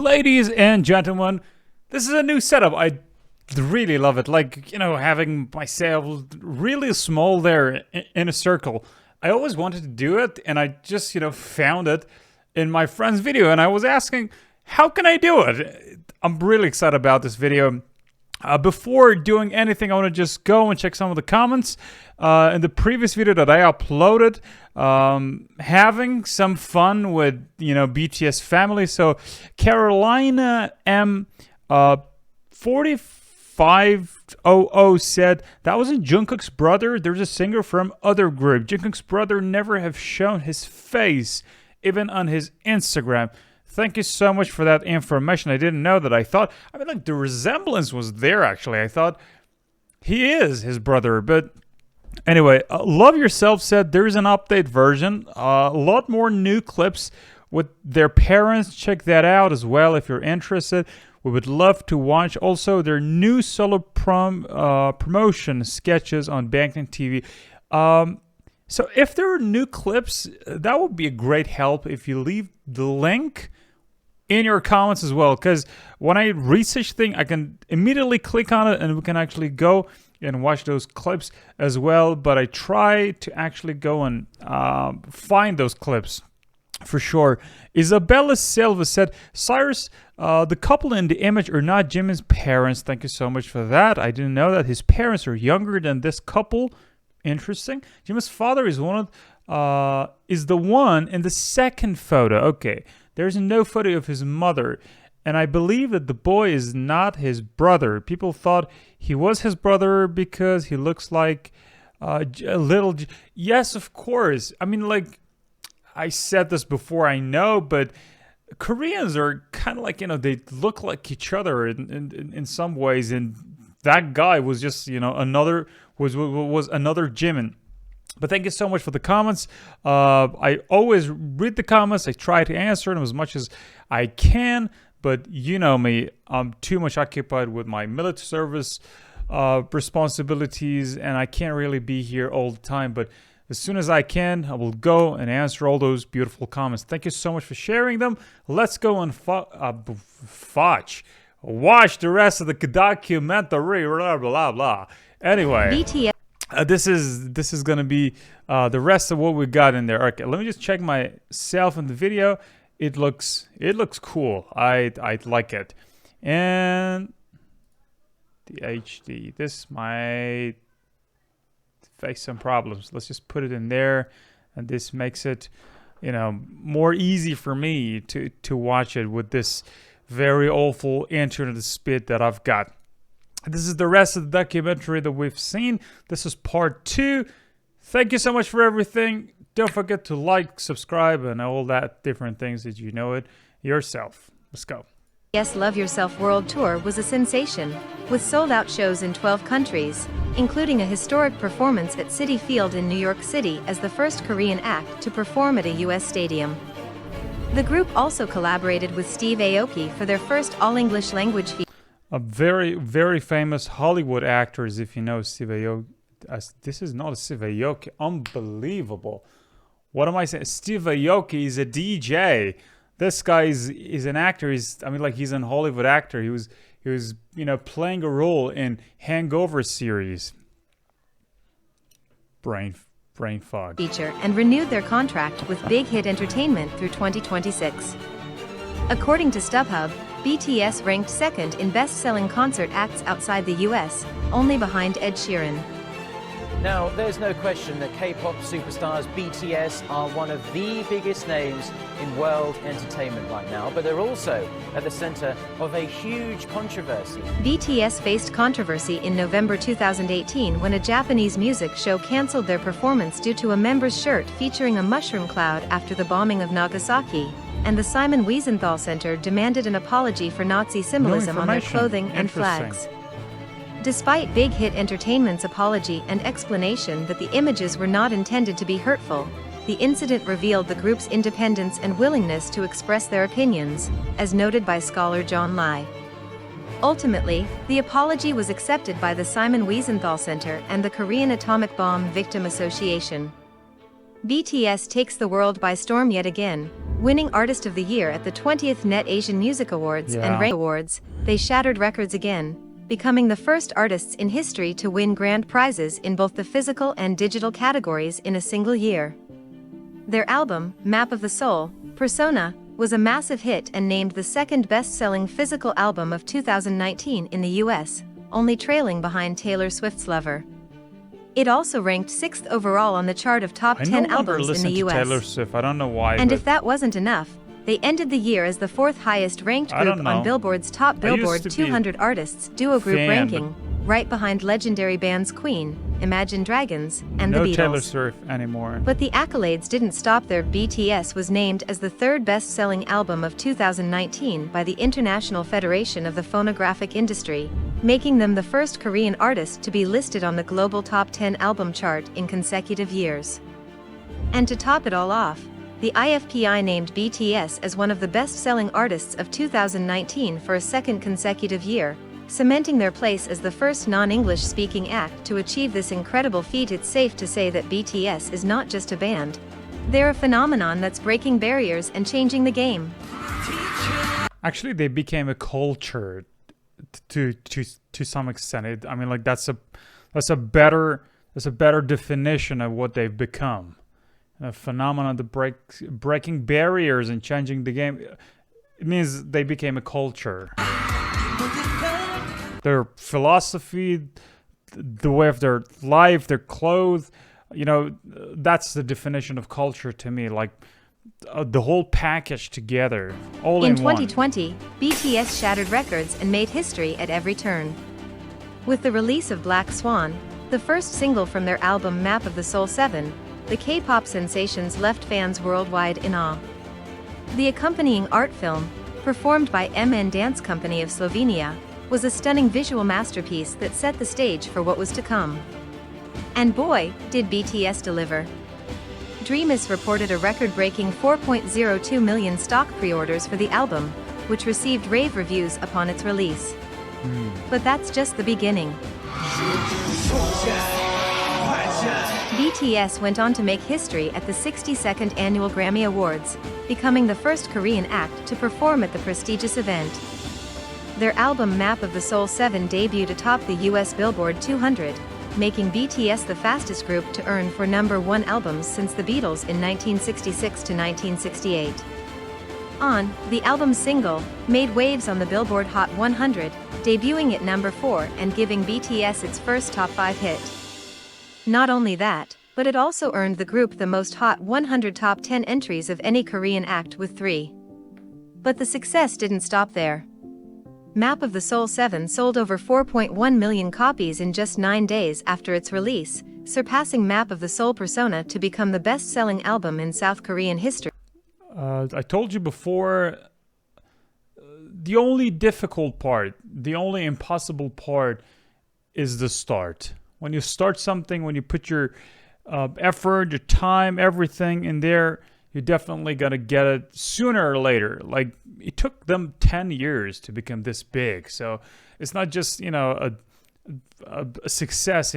Ladies and gentlemen, this is a new setup. I really love it. Like, having myself really small there in a circle. I always wanted to do it, and I just, found it in my friend's video, and I was asking, how can I do it? I'm really excited about this video. Before doing anything, I want to just go and check some of the comments. In the previous video that I uploaded, having some fun with, BTS family. So Carolina M 4500 said, that wasn't Jungkook's brother. There's a singer from other group. Jungkook's brother never have shown his face, even on his Instagram. Thank you so much for that information. I didn't know that. The resemblance was there, actually. I thought he is his brother. But anyway, Love Yourself said there's an update version. A lot more new clips with their parents. Check that out as well if you're interested. We would love to watch also their new solo promotion sketches on Bangtan TV. So if there are new clips, that would be a great help if you leave the link in your comments as well, because when I research things, I can immediately click on it and we can actually go and watch those clips as well. But I try to actually go and find those clips for sure. Isabella Silva said, Cyrus, the couple in the image are not Jimin's parents. Thank you so much for that. I didn't know that his parents are younger than this couple. Interesting. Jimin's father is is the one in the second photo. Okay. There's no photo of his mother, and I believe that the boy is not his brother. People thought he was his brother because he looks like a little... Yes, of course. I mean, like, I said this before, I know, but Koreans are kind of like, they look like each other in some ways, and that guy was just, another Jimin. But thank you so much for the comments. I always read the comments. I try to answer them as much as I can. But you know me, I'm too much occupied with my military service responsibilities, and I can't really be here all the time. But as soon as I can, I will go and answer all those beautiful comments. Thank you so much for sharing them. Let's go and watch the rest of the documentary. Blah blah blah. Anyway. BTS. This is gonna be the rest of what we got in there. Okay, let me just check myself in the video. It looks cool. I like it. And the HD. This might face some problems. Let's just put it in there, and this makes it, more easy for me to watch it with this very awful internet speed that I've got. This is the rest of the documentary that we've seen. This is part 2. Thank you so much for everything. Don't forget to like, subscribe, and all that different things that you know it yourself. Let's go. BTS Love Yourself World Tour was a sensation, with sold-out shows in 12 countries, including a historic performance at Citi Field in New York City as the first Korean act to perform at a U.S. stadium. The group also collaborated with Steve Aoki for their first all-English language feature. A very, very famous Hollywood actors, if you know Steve Aoki. This is not a Steve Aoki. Unbelievable. What am I saying? Steve Aoki is a DJ. This guy is an actor. He's an Hollywood actor. He was playing a role in Hangover series. Brain fog. Feature and renewed their contract with Big Hit Entertainment through 2026. According to StubHub, BTS ranked second in best-selling concert acts outside the US, only behind Ed Sheeran. Now, there's no question that K-pop superstars BTS are one of the biggest names in world entertainment right now, but they're also at the center of a huge controversy. BTS faced controversy in November 2018 when a Japanese music show canceled their performance due to a member's shirt featuring a mushroom cloud after the bombing of Nagasaki, and the Simon Wiesenthal Center demanded an apology for Nazi symbolism on their clothing and flags. Despite Big Hit Entertainment's apology and explanation that the images were not intended to be hurtful, the incident revealed the group's independence and willingness to express their opinions, as noted by scholar John Lai. Ultimately, the apology was accepted by the Simon Wiesenthal Center and the Korean Atomic Bomb Victim Association. BTS takes the world by storm yet again, Winning Artist of the Year at the 20th Net Asian Music Awards and Rank Awards, they shattered records again, becoming the first artists in history to win grand prizes in both the physical and digital categories in a single year. Their album, Map of the Soul, Persona, was a massive hit and named the second best-selling physical album of 2019 in the US, only trailing behind Taylor Swift's Lover. It also ranked 6th overall on the chart of top 10 albums in the US. Taylor Swift. I don't know why. And if that wasn't enough, they ended the year as the 4th highest ranked group on Billboard's top Billboard 200 Artists duo group ranking, right behind legendary bands Queen, Imagine Dragons, and the Beatles. No Taylor Swift anymore. But the accolades didn't stop there. BTS was named as the third best-selling album of 2019 by the International Federation of the Phonographic Industry, making them the first Korean artist to be listed on the global top 10 album chart in consecutive years. And to top it all off, the IFPI named BTS as one of the best-selling artists of 2019 for a second consecutive year, cementing their place as the first non-English speaking act to achieve this incredible feat. It's safe to say that BTS is not just a band. They're a phenomenon that's breaking barriers and changing the game. Actually, they became a culture to some extent. I mean, like that's a better definition of what they've become. A phenomenon that breaking barriers and changing the game. It means they became a culture. Their philosophy, the way of their life, their clothes, that's the definition of culture to me. Like the whole package together, all in one. In 2020, BTS shattered records and made history at every turn. With the release of Black Swan, the first single from their album Map of the Soul 7, the K-pop sensations left fans worldwide in awe. The accompanying art film, performed by MN Dance Company of Slovenia, was a stunning visual masterpiece that set the stage for what was to come. And boy, did BTS deliver. Dreamus reported a record-breaking 4.02 million stock pre-orders for the album, which received rave reviews upon its release. But that's just the beginning. BTS went on to make history at the 62nd Annual Grammy Awards, becoming the first Korean act to perform at the prestigious event. Their album Map of the Soul 7 debuted atop the US Billboard 200, making BTS the fastest group to earn for #1 albums since the Beatles in 1966 to 1968. The album's single, made waves on the Billboard Hot 100, debuting at #4 and giving BTS its first top 5 hit. Not only that, but it also earned the group the most Hot 100 top 10 entries of any Korean act with 3. But the success didn't stop there. Map of the Soul 7 sold over 4.1 million copies in just 9 days after its release, surpassing Map of the Soul Persona to become the best-selling album in South Korean history. I told you before, the only difficult part, the only impossible part is the start. When you start something, when you put your effort, your time, everything in there, you're definitely going to get it sooner or later. Like, it took them 10 years to become this big. So it's not just, a success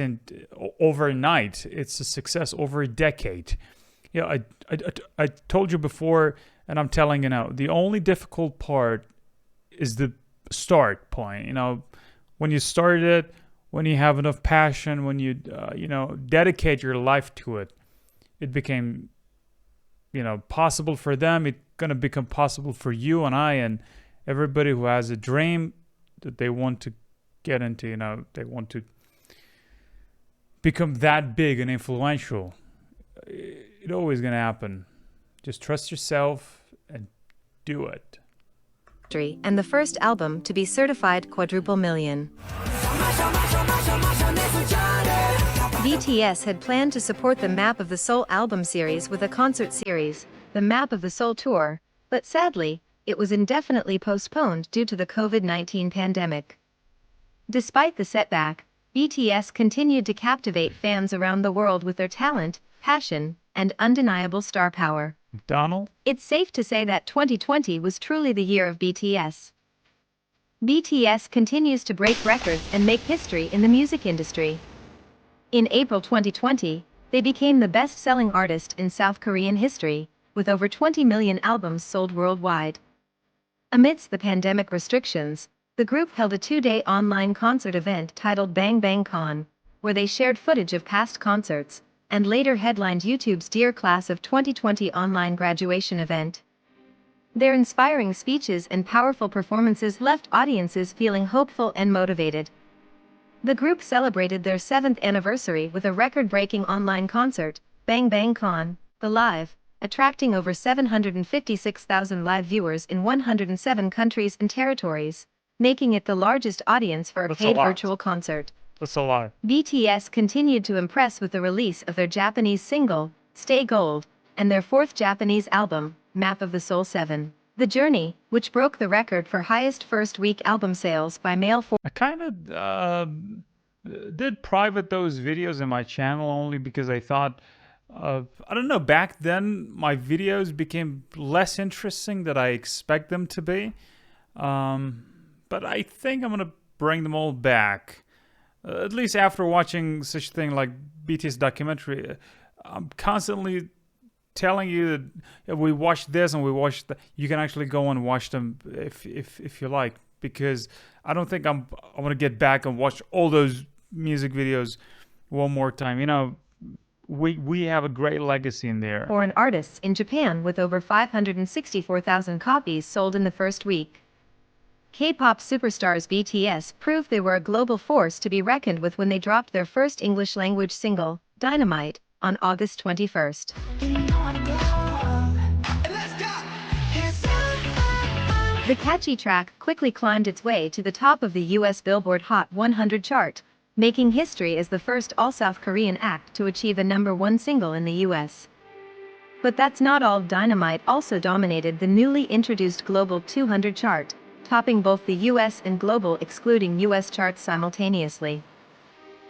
overnight. It's a success over a decade. I told you before, and I'm telling you now, the only difficult part is the start point. When you start it, when you have enough passion, when you, dedicate your life to it, it became possible for them. It's going to become possible for you and I and everybody who has a dream that they want to get into, they want to become that big and influential. It's always going to happen. Just trust yourself and do it. And the first album to be certified quadruple million. BTS had planned to support the Map of the Soul album series with a concert series, the Map of the Soul Tour, but sadly, it was indefinitely postponed due to the COVID-19 pandemic. Despite the setback, BTS continued to captivate fans around the world with their talent, passion, and undeniable star power. Donald? It's safe to say that 2020 was truly the year of BTS. BTS continues to break records and make history in the music industry. In April 2020, they became the best-selling artist in South Korean history, with over 20 million albums sold worldwide. Amidst the pandemic restrictions, the group held a 2-day online concert event titled Bang Bang Con, where they shared footage of past concerts, and later headlined YouTube's Dear Class of 2020 online graduation event. Their inspiring speeches and powerful performances left audiences feeling hopeful and motivated. The group celebrated their 7th anniversary with a record-breaking online concert, Bang Bang Con, The Live, attracting over 756,000 live viewers in 107 countries and territories, making it the largest audience for a paid virtual concert. That's a lot. BTS continued to impress with the release of their Japanese single, Stay Gold, and their 4th Japanese album, Map of the Soul 7. The Journey, which broke the record for highest first-week album sales by male. I kind of did private those videos in my channel only because I thought, I don't know, back then my videos became less interesting than I expect them to be. But I think I'm going to bring them all back. At least after watching such a thing like BTS documentary, I'm constantly telling you that if we watch this and we watch that, you can actually go and watch them if you like, because I don't think I want to get back and watch all those music videos one more time. You know, we have a great legacy in there. Foreign artists in Japan with over 564,000 copies sold in the first week. K-pop superstars BTS proved they were a global force to be reckoned with when they dropped their first English-language single, Dynamite, on August 21st. The catchy track quickly climbed its way to the top of the US Billboard Hot 100 chart, making history as the first all-South Korean act to achieve a #1 single in the US. But that's not all. Dynamite also dominated the newly introduced Global 200 chart, topping both the US and global excluding US charts simultaneously.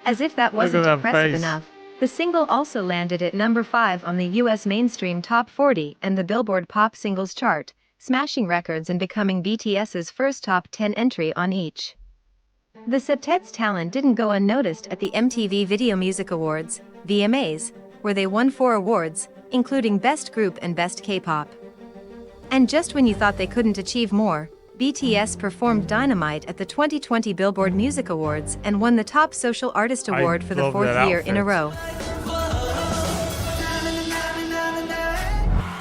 As if that wasn't impressive enough, the single also landed at #5 on the US mainstream Top 40 and the Billboard Pop Singles chart, smashing records and becoming BTS's first top 10 entry on each. The septet's talent didn't go unnoticed at the MTV Video Music Awards, VMAs, where they won 4 awards, including Best Group and Best K-Pop. And just when you thought they couldn't achieve more, BTS performed Dynamite at the 2020 Billboard Music Awards and won the Top Social Artist Award for the 4th year in a row.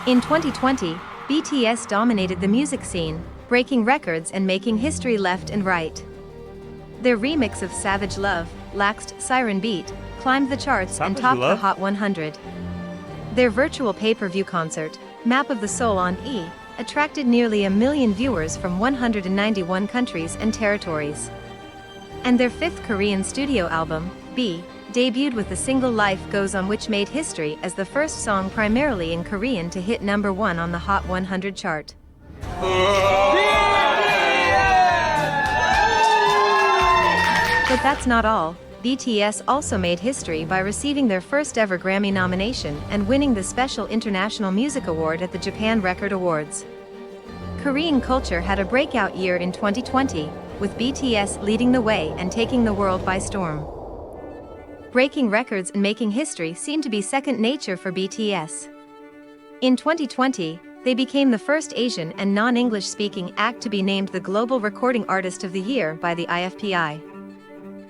In 2020, BTS dominated the music scene, breaking records and making history left and right. Their remix of Savage Love, Laxed Siren Beat, climbed the charts and topped the Hot 100. Their virtual pay-per-view concert, Map of the Soul on E!, attracted nearly 1 million viewers from 191 countries and territories. And their 5th Korean studio album, B, debuted with the single Life Goes On, which made history as the first song primarily in Korean to hit #1 on the Hot 100 chart. But that's not all. BTS also made history by receiving their first ever Grammy nomination and winning the Special International Music Award at the Japan Record Awards. Korean culture had a breakout year in 2020, with BTS leading the way and taking the world by storm. Breaking records and making history seemed to be second nature for BTS. In 2020, they became the first Asian and non-English speaking act to be named the Global Recording Artist of the Year by the IFPI.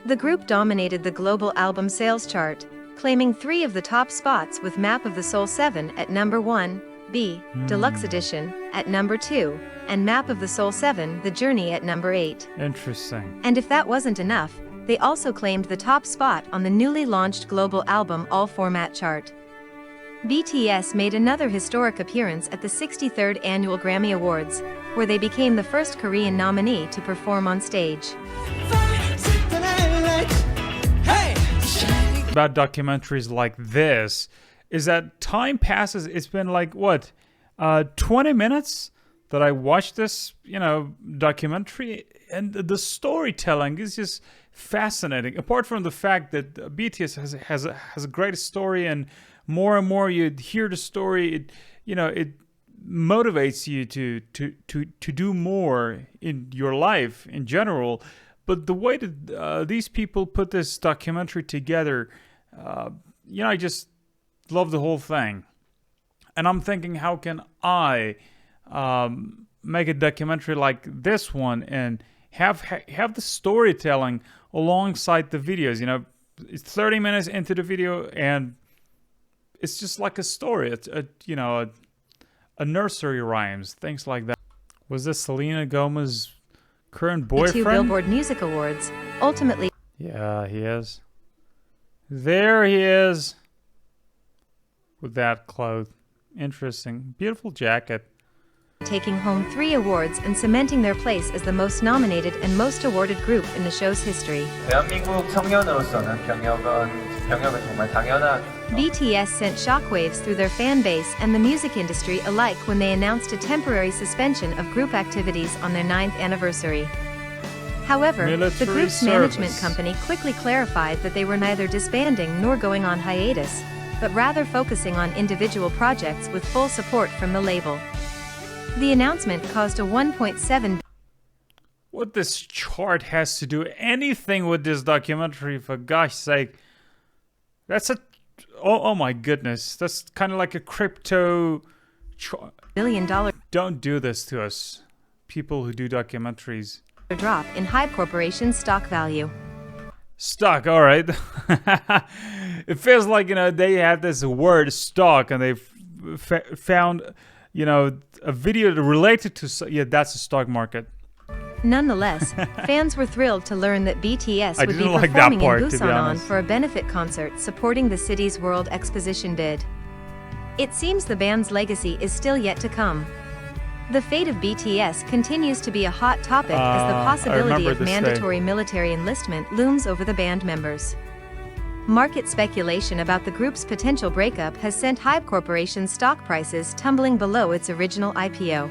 The group dominated the global album sales chart, claiming 3 of the top spots with Map of the Soul 7 at #1, B, Deluxe Edition, at #2, and Map of the Soul 7, The Journey at #8. Interesting. And if that wasn't enough, they also claimed the top spot on the newly launched global album All Format chart. BTS made another historic appearance at the 63rd Annual Grammy Awards, where they became the first Korean nominee to perform on stage. About documentaries like this is that time passes. It's been like, what, 20 minutes that I watched this, documentary, and the storytelling is just fascinating. Apart from the fact that BTS has a great story, and more you hear the story, it motivates you to do more in your life in general. But the way that these people put this documentary together, I just love the whole thing. And I'm thinking, how can I make a documentary like this one and have the storytelling alongside the videos? You know, it's 30 minutes into the video and it's just like a story. It's a nursery rhymes, things like that. Was this Selena Gomez's current boyfriend? The 2 Billboard Music Awards, ultimately. Yeah, he is. There he is. With that cloth. Interesting. Beautiful jacket. Taking home 3 awards and cementing their place as the most nominated and most awarded group in the show's history. 대한민국 청년으로서는 병역은 정말 당연한. BTS sent shockwaves through their fan base and the music industry alike when they announced a temporary suspension of group activities on their 9th anniversary. However, the group's management company quickly clarified that they were neither disbanding nor going on hiatus, but rather focusing on individual projects with full support from the label. The announcement caused a 1.7. What this chart has to do anything with this documentary, for gosh sake. That's a... Oh my goodness. That's kind of like a crypto... $1 billion Don't do this to us, people who do documentaries. Drop in Hybe Corporation's stock value. Stock, all right. It feels like, they had this word stock and they found, a video related to, yeah, that's the stock market. Nonetheless, fans were thrilled to learn that BTS would be like performing that part, in to be Busan honest. for a benefit concert supporting the city's World Exposition bid. It seems the band's legacy is still yet to come. The fate of BTS continues to be a hot topic as the possibility of mandatory military enlistment looms over the band members. Market speculation about the group's potential breakup has sent Hybe Corporation's stock prices tumbling below its original IPO.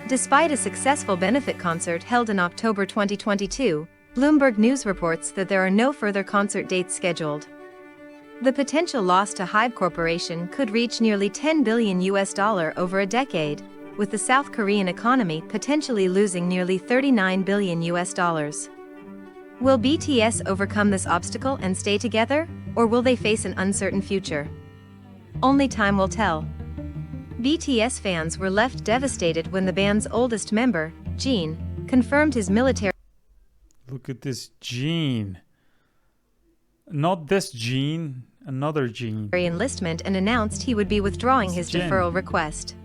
Despite a successful benefit concert held in October 2022, Bloomberg News reports that there are no further concert dates scheduled. The potential loss to Hybe Corporation could reach nearly $10 billion over a decade, with the South Korean economy potentially losing nearly $39 billion. Will BTS overcome this obstacle and stay together, or will they face an uncertain future? Only time will tell. BTS fans were left devastated when the band's oldest member, Jin, confirmed his military. Look at this Gene. Not this Gene, another Gene. Enlistment and announced he would be withdrawing his Jin. deferral request.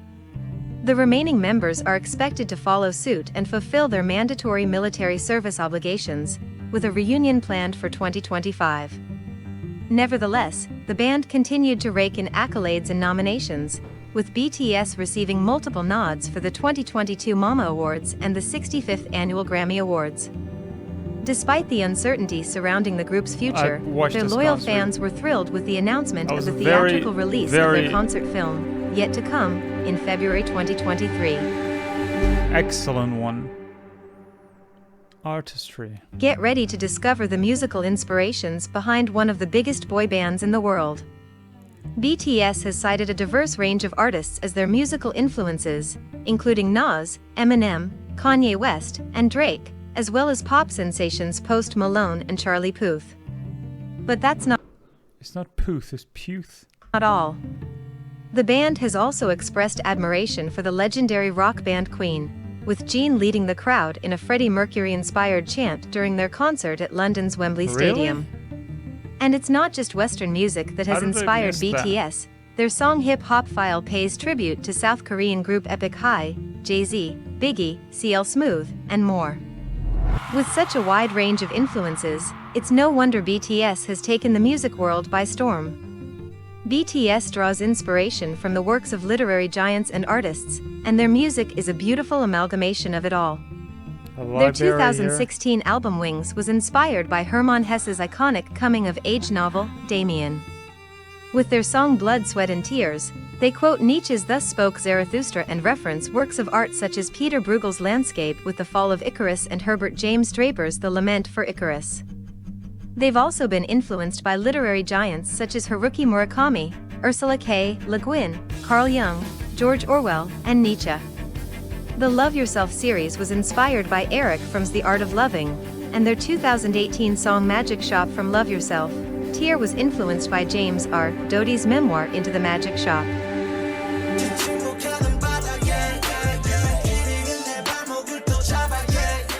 The remaining members are expected to follow suit and fulfill their mandatory military service obligations, with a reunion planned for 2025. Nevertheless, the band continued to rake in accolades and nominations, with BTS receiving multiple nods for the 2022 MAMA Awards and the 65th Annual Grammy Awards. Despite the uncertainty surrounding the group's future, their loyal fans were thrilled with the announcement of the theatrical release of their concert film, yet to come, in February 2023. Excellent one. Artistry. Get ready to discover the musical inspirations behind one of the biggest boy bands in the world. BTS has cited a diverse range of artists as their musical influences, including Nas, Eminem, Kanye West, and Drake, as well as pop sensations Post Malone and Charlie Puth. But that's not It's not Puth, it's Puth. all. The band has also expressed admiration for the legendary rock band Queen, with Gene leading the crowd in a Freddie Mercury-inspired chant during their concert at London's Wembley Stadium. And it's not just Western music that has inspired BTS. Their song Hip Hop File pays tribute to South Korean group Epic High, Jay-Z, Biggie, CL Smooth, and more. With such a wide range of influences, it's no wonder BTS has taken the music world by storm. BTS draws inspiration from the works of literary giants and artists, and their music is a beautiful amalgamation of it all. Their 2016 album Wings was inspired by Hermann Hesse's iconic coming-of-age novel, Damien. With their song Blood, Sweat and Tears, they quote Nietzsche's Thus Spoke Zarathustra and reference works of art such as Peter Bruegel's Landscape with the Fall of Icarus and Herbert James Draper's The Lament for Icarus. They've also been influenced by literary giants such as Haruki Murakami, Ursula K. Le Guin, Carl Jung, George Orwell, and Nietzsche. The Love Yourself series was inspired by Eric Fromm's The Art of Loving, and their 2018 song Magic Shop from Love Yourself, Tear was influenced by James R. Doty's memoir Into the Magic Shop.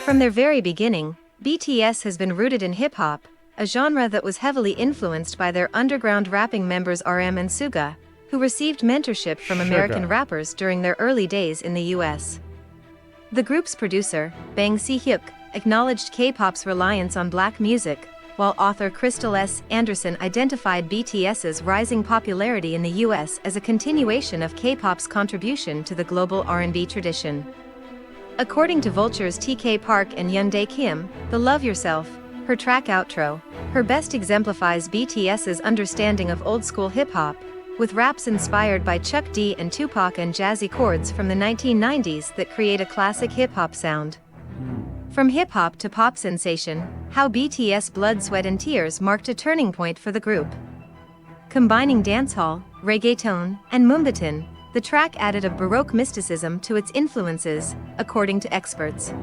From their very beginning, BTS has been rooted in hip-hop, a genre that was heavily influenced by their underground rapping members RM and Suga, who received mentorship from American rappers during their early days in the US. The group's producer, Bang Si-hyuk, acknowledged K-pop's reliance on black music, while author Crystal S. Anderson identified BTS's rising popularity in the US as a continuation of K-pop's contribution to the global R&B tradition. According to Vulture's TK Park and Hyundai Kim, the Love Yourself, her track outro, her best exemplifies BTS's understanding of old-school hip-hop, with raps inspired by Chuck D and Tupac and jazzy chords from the 1990s that create a classic hip-hop sound. From hip-hop to pop sensation, how BTS Blood, Sweat and Tears marked a turning point for the group. Combining dancehall, reggaeton, and moombahton, the track added a Baroque mysticism to its influences, according to experts.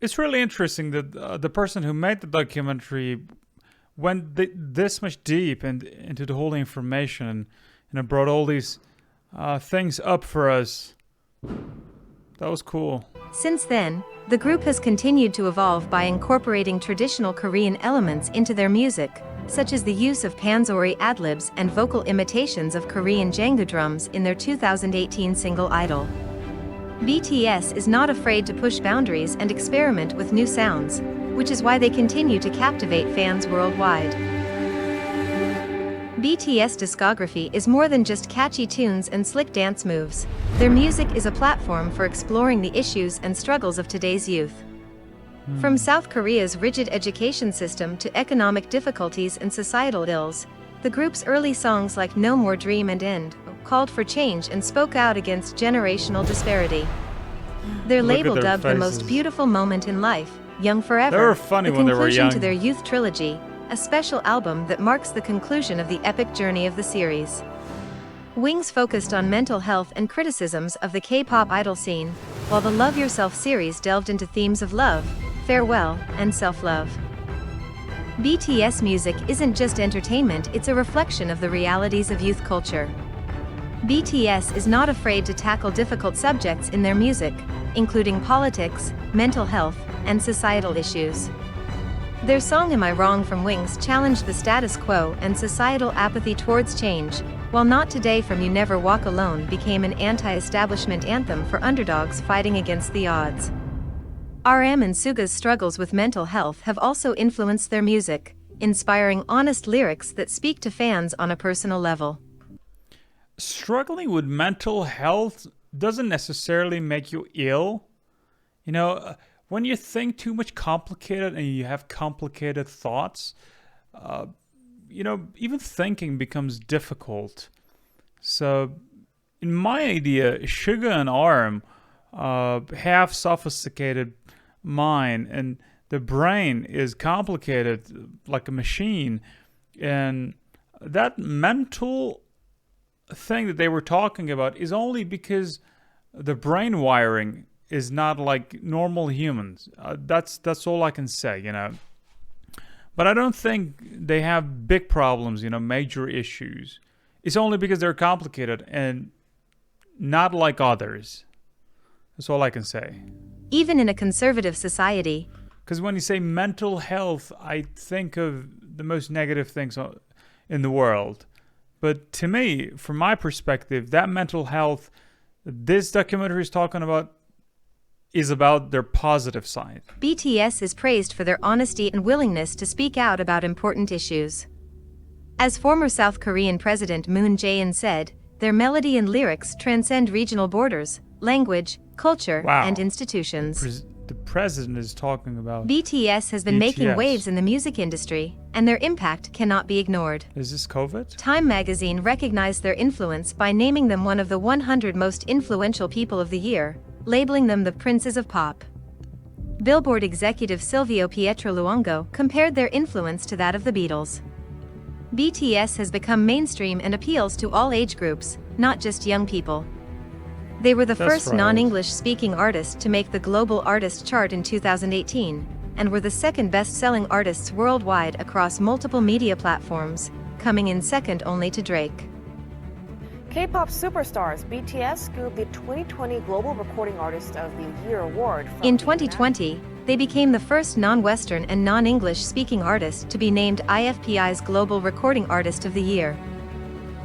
It's really interesting that the person who made the documentary went this much deep into the whole information and brought all these things up for us. That was cool. Since then, the group has continued to evolve by incorporating traditional Korean elements into their music, such as the use of panzori ad-libs and vocal imitations of Korean jangu drums in their 2018 single Idol. BTS is not afraid to push boundaries and experiment with new sounds, which is why they continue to captivate fans worldwide. BTS discography is more than just catchy tunes and slick dance moves. Their music is a platform for exploring the issues and struggles of today's youth. From South Korea's rigid education system to economic difficulties and societal ills, the group's early songs like No More Dream and End called for change and spoke out against generational disparity. Their label dubbed the most beautiful moment in life, Young Forever, They were funny the when they were conclusion young. to their youth trilogy, a special album that marks the conclusion of the epic journey of the series. Wings focused on mental health and criticisms of the K-pop idol scene, while the Love Yourself series delved into themes of love, farewell, and self-love. BTS music isn't just entertainment, it's a reflection of the realities of youth culture. BTS is not afraid to tackle difficult subjects in their music, including politics, mental health, and societal issues. Their song Am I Wrong from Wings challenged the status quo and societal apathy towards change, while Not Today from You Never Walk Alone became an anti-establishment anthem for underdogs fighting against the odds. RM and Suga's struggles with mental health have also influenced their music, inspiring honest lyrics that speak to fans on a personal level. Struggling with mental health doesn't necessarily make you ill. You know, when you think too much complicated and you have complicated thoughts, even thinking becomes difficult. So, in my idea, Suga and Arm have sophisticated mind, and the brain is complicated like a machine, and that mental thing that they were talking about is only because the brain wiring is not like normal humans. That's all I can say, But I don't think they have big problems, major issues. It's only because they're complicated and not like others. That's all I can say. Even in a conservative society, Because when you say mental health, I think of the most negative things in the world. But to me, from my perspective, that mental health this documentary is talking about is about their positive side. BTS is praised for their honesty and willingness to speak out about important issues. As former South Korean President Moon Jae-in said, their melody and lyrics transcend regional borders, language, culture, and institutions. The president is talking about BTS has been making waves in the music industry, and their impact cannot be ignored. Is this COVID? Time magazine recognized their influence by naming them one of the 100 most influential people of the year, labeling them the princes of pop. Billboard executive Silvio Pietro Luongo compared their influence to that of the Beatles. BTS has become mainstream and appeals to all age groups, not just young people. They were the first non-English speaking artist to make the Global Artist Chart in 2018, and were the second best-selling artists worldwide across multiple media platforms, coming in second only to Drake. K-pop superstars BTS scooped the 2020 Global Recording Artist of the Year award. In 2020, they became the first non-Western and non-English speaking artist to be named IFPI's Global Recording Artist of the Year.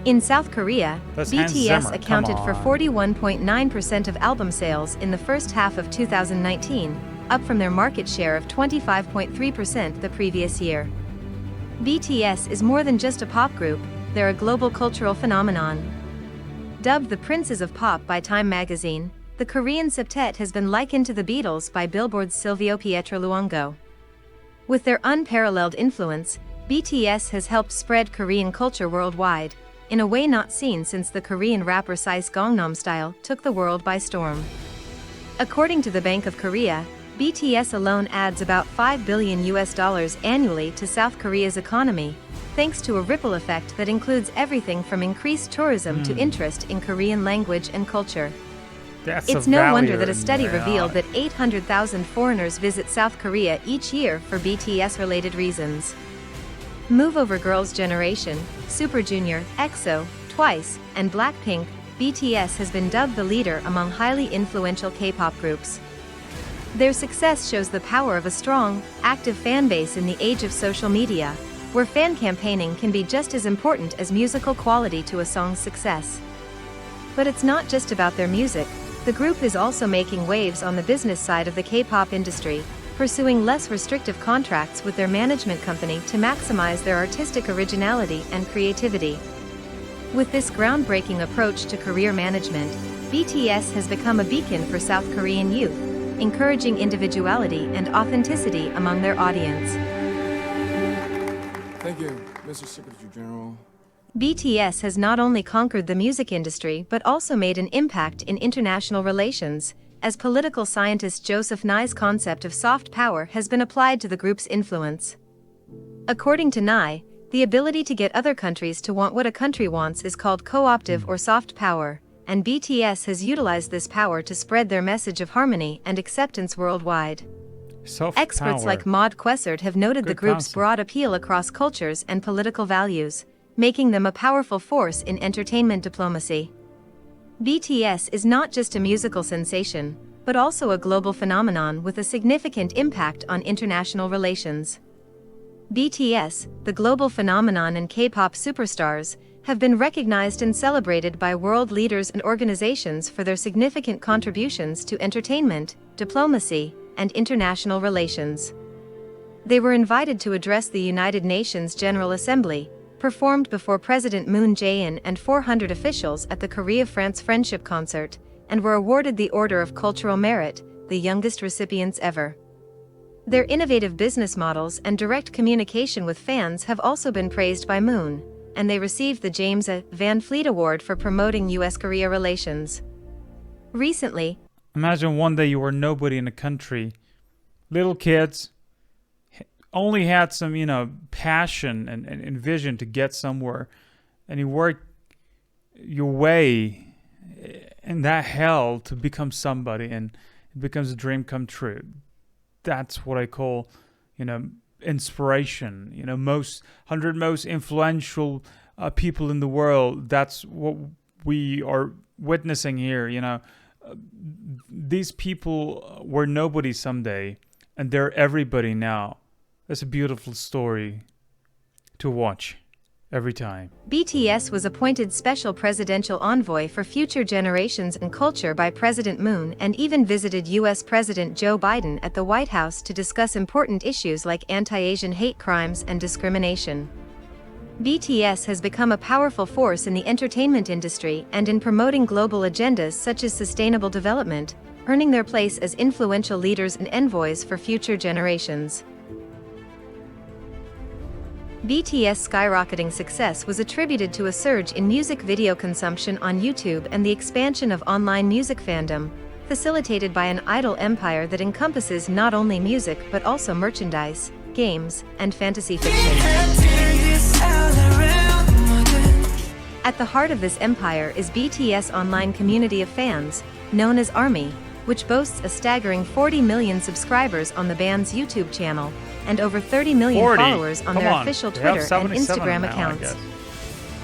In South Korea, That's Hans BTS Zimmer, accounted come for on. 41.9% of album sales in the first half of 2019, up from their market share of 25.3% the previous year. BTS is more than just a pop group, they're a global cultural phenomenon. Dubbed the Princes of Pop by Time magazine, the Korean septet has been likened to the Beatles by Billboard's Silvio Pietroluongo. With their unparalleled influence, BTS has helped spread Korean culture worldwide, in a way not seen since the Korean rapper Psy's Gangnam Style took the world by storm. According to the Bank of Korea, BTS alone adds about $5 billion annually to South Korea's economy, thanks to a ripple effect that includes everything from increased tourism to interest in Korean language and culture. It's no wonder that a study revealed that 800,000 foreigners visit South Korea each year for BTS-related reasons. Move Over Girls' generation, Super Junior, EXO, Twice, and Blackpink, BTS has been dubbed the leader among highly influential K-pop groups. Their success shows the power of a strong, active fan base in the age of social media, where fan campaigning can be just as important as musical quality to a song's success. But it's not just about their music, the group is also making waves on the business side of the K-pop industry, pursuing less restrictive contracts with their management company to maximize their artistic originality and creativity. With this groundbreaking approach to career management, BTS has become a beacon for South Korean youth, encouraging individuality and authenticity among their audience. Thank you, Mr. Secretary General. BTS has not only conquered the music industry but also made an impact in international relations, as political scientist Joseph Nye's concept of soft power has been applied to the group's influence. According to Nye, the ability to get other countries to want what a country wants is called co-optive or soft power, and BTS has utilized this power to spread their message of harmony and acceptance worldwide. Experts Power. like Maud Quessert have noted the Good group's concept. broad appeal across cultures and political values, making them a powerful force in entertainment diplomacy. BTS is not just a musical sensation, but also a global phenomenon with a significant impact on international relations. BTS, the global phenomenon and K-pop superstars, have been recognized and celebrated by world leaders and organizations for their significant contributions to entertainment, diplomacy, and international relations. They were invited to address the United Nations General Assembly, performed before President Moon Jae-in and 400 officials at the Korea-France Friendship Concert, and were awarded the Order of Cultural Merit, the youngest recipients ever. Their innovative business models and direct communication with fans have also been praised by Moon, and they received the James A. Van Fleet Award for promoting U.S.-Korea relations. Recently, Imagine one day you were nobody in a country. Little kids only had some, passion and vision to get somewhere. And you worked your way in that hell to become somebody, and it becomes a dream come true. That's what I call, inspiration. 100 most influential people in the world. That's what we are witnessing here. These people were nobody someday, and they're everybody now. That's a beautiful story to watch every time. BTS was appointed special presidential envoy for future generations and culture by President Moon and even visited U.S. President Joe Biden at the White House to discuss important issues like anti-Asian hate crimes and discrimination. BTS has become a powerful force in the entertainment industry and in promoting global agendas such as sustainable development, earning their place as influential leaders and envoys for future generations. BTS' skyrocketing success was attributed to a surge in music video consumption on YouTube and the expansion of online music fandom, facilitated by an idol empire that encompasses not only music but also merchandise, games, and fantasy fiction. At the heart of this empire is BTS' online community of fans, known as ARMY, which boasts a staggering 40 million subscribers on the band's YouTube channel, and over 30 million 40. followers on Come their on. official They have Twitter and 77 Instagram now, I accounts. guess.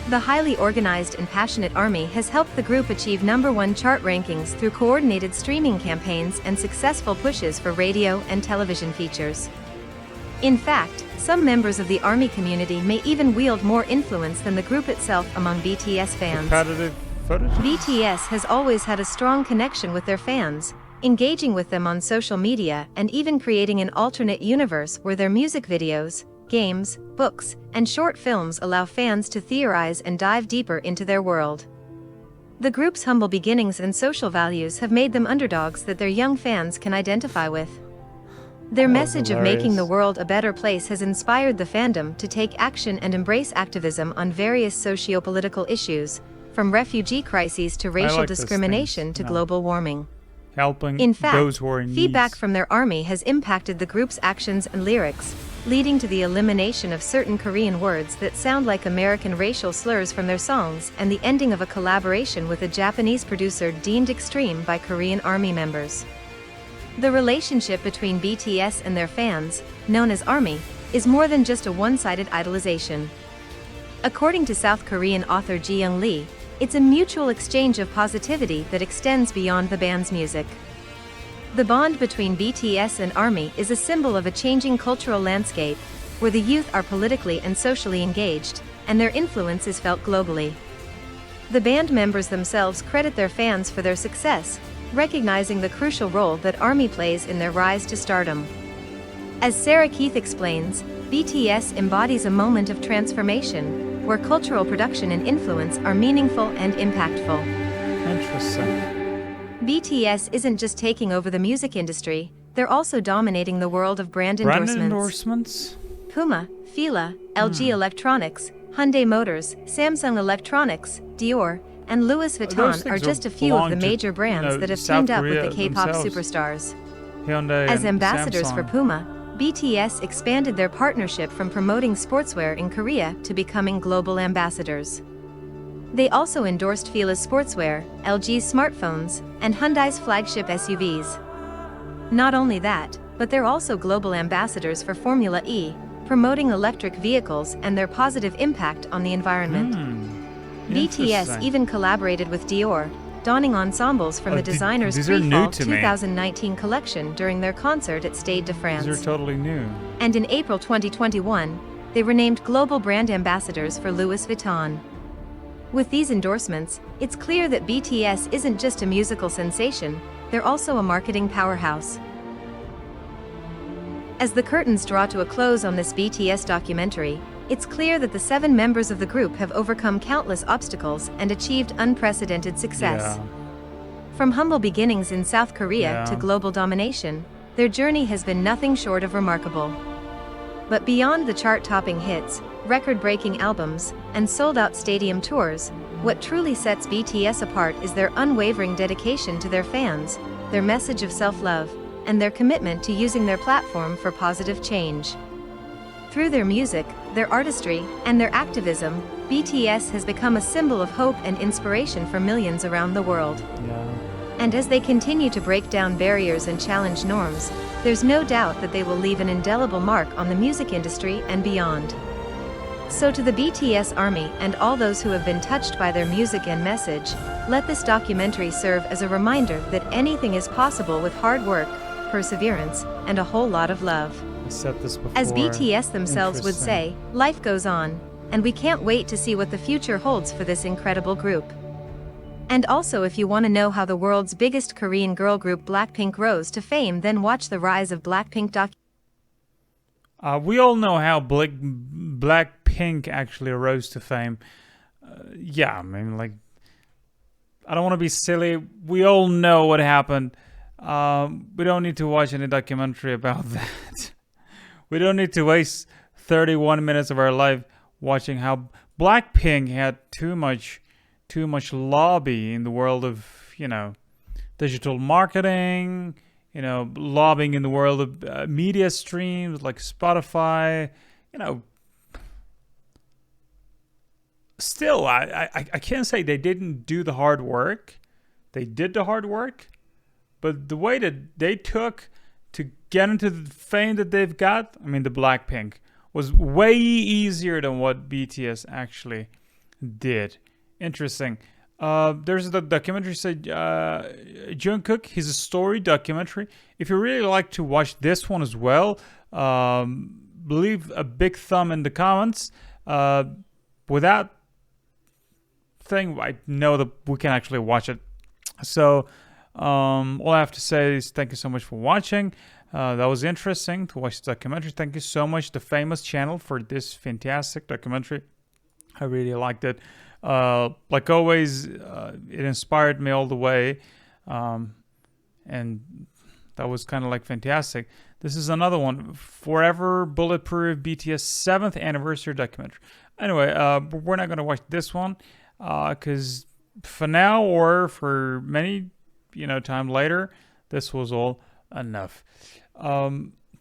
The highly organized and passionate ARMY has helped the group achieve #1 chart rankings through coordinated streaming campaigns and successful pushes for radio and television features. In fact, some members of the ARMY community may even wield more influence than the group itself among BTS fans. Competitive footage? BTS has always had a strong connection with their fans, engaging with them on social media and even creating an alternate universe where their music videos, games, books, and short films allow fans to theorize and dive deeper into their world. The group's humble beginnings and social values have made them underdogs that their young fans can identify with. Their message of making the world a better place has inspired the fandom to take action and embrace activism on various socio-political issues, from refugee crises to racial discrimination to global warming. Helping In fact, those who are in feedback need. from their ARMY has impacted the group's actions and lyrics, leading to the elimination of certain Korean words that sound like American racial slurs from their songs and the ending of a collaboration with a Japanese producer deemed extreme by Korean ARMY members. The relationship between BTS and their fans, known as ARMY, is more than just a one-sided idolization. According to South Korean author Ji-young Lee, it's a mutual exchange of positivity that extends beyond the band's music. The bond between BTS and ARMY is a symbol of a changing cultural landscape, where the youth are politically and socially engaged, and their influence is felt globally. The band members themselves credit their fans for their success, recognizing the crucial role that ARMY plays in their rise to stardom. As Sarah Keith explains, BTS embodies a moment of transformation, where cultural production and influence are meaningful and impactful. Interesting. BTS isn't just taking over the music industry, they're also dominating the world of brand endorsements. Puma, Fila, LG Electronics, Hyundai Motors, Samsung Electronics, Dior, and Louis Vuitton are just a few of the major brands that have teamed up with the K-pop superstars. Hyundai As and ambassadors Samsung. for Puma, BTS expanded their partnership from promoting sportswear in Korea to becoming global ambassadors. They also endorsed Fila's sportswear, LG's smartphones, and Hyundai's flagship SUVs. Not only that, but they're also global ambassadors for Formula E, promoting electric vehicles and their positive impact on the environment. BTS Interesting. even collaborated with Dior, donning ensembles from the designer's these are new pre-fall to me. 2019 collection during their concert at Stade de France. These are totally new. And in April 2021, they were named global brand ambassadors for Louis Vuitton. With these endorsements, it's clear that BTS isn't just a musical sensation, they're also a marketing powerhouse. As the curtains draw to a close on this BTS documentary, it's clear that the 7 members of the group have overcome countless obstacles and achieved unprecedented success. Yeah. From humble beginnings in South Korea Yeah. to global domination, their journey has been nothing short of remarkable. But beyond the chart-topping hits, record-breaking albums, and sold-out stadium tours, what truly sets BTS apart is their unwavering dedication to their fans, their message of self-love, and their commitment to using their platform for positive change. Through their music, their artistry, and their activism, BTS has become a symbol of hope and inspiration for millions around the world. Yeah. And as they continue to break down barriers and challenge norms, there's no doubt that they will leave an indelible mark on the music industry and beyond. So to the BTS ARMY and all those who have been touched by their music and message, let this documentary serve as a reminder that anything is possible with hard work, perseverance, and a whole lot of love. I said this before. As BTS themselves would say, life goes on, and we can't wait to see what the future holds for this incredible group. And also, if you want to know how the world's biggest Korean girl group Blackpink rose to fame, then watch the Rise of Blackpink We all know how Blackpink actually rose to fame. Yeah, I mean, like, I don't want to be silly. We all know what happened. We don't need to watch any documentary about that. We don't need to waste 31 minutes of our life watching how Blackpink had too much lobby in the world of, digital marketing, lobbying in the world of media streams like Spotify, Still, I can't say they didn't do the hard work. They did the hard work, but the way that they took to get into the fame that they've got, I mean, the Blackpink, was way easier than what BTS actually did. Interesting. There's the documentary said Jungkook, his a story documentary. If you really like to watch this one as well, leave a big thumb in the comments. Without thing, I know that we can actually watch it. So all I have to say is thank you so much for watching. That was interesting to watch the documentary. Thank you so much, the famous channel, for this fantastic documentary. I really liked it. Like always, it inspired me all the way. And that was kind of like fantastic. This is another one, Forever Bulletproof BTS 7th anniversary documentary. Anyway, we're not going to watch this one because for now or for many, time later, this was all enough.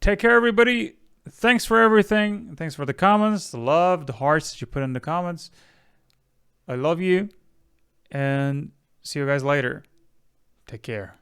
Take care, everybody. Thanks for everything. Thanks for the comments, the love, the hearts that you put in the comments. I love you, and see you guys later. Take care.